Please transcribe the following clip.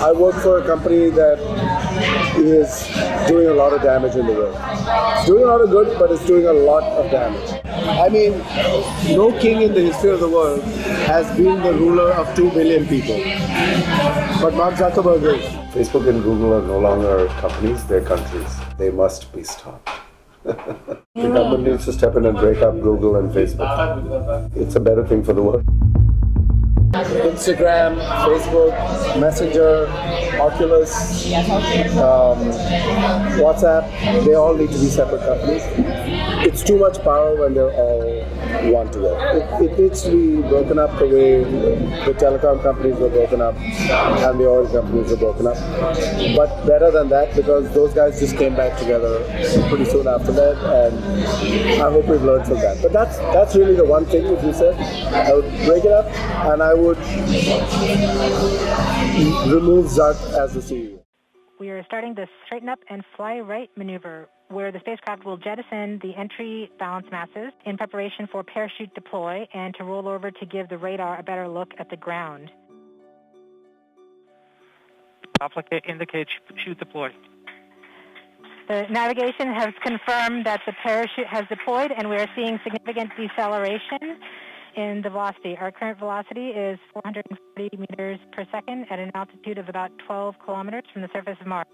I work for a company that is doing a lot of damage in the world. It's doing a lot of good, but it's doing a lot of damage. I mean, no king in the history of the world has been the ruler of 2 billion people. But Mark Zuckerberg is. Facebook and Google are no longer companies, they're countries. They must be stopped. The government needs to step in and break up Google and Facebook. It's a better thing for the world. Instagram, Facebook, Messenger, Oculus, WhatsApp, they all need to be separate companies. It's too much power when they're all one together. It needs to be broken up the way the telecom companies were broken up and the oil companies were broken up. But better than that, because those guys just came back together pretty soon after that, and I hope we've learned from that. But that's really the one thing, if you said, I would break it up and I would remove Zuck as the CEO. We are starting the straighten up and fly right maneuver, where the spacecraft will jettison the entry balance masses in preparation for parachute deploy and to roll over to give the radar a better look at the ground. Indicate chute deploy. The navigation has confirmed that the parachute has deployed, and we are seeing significant deceleration in the velocity. Our current velocity is 440 meters per second at an altitude of about 12 kilometers from the surface of Mars.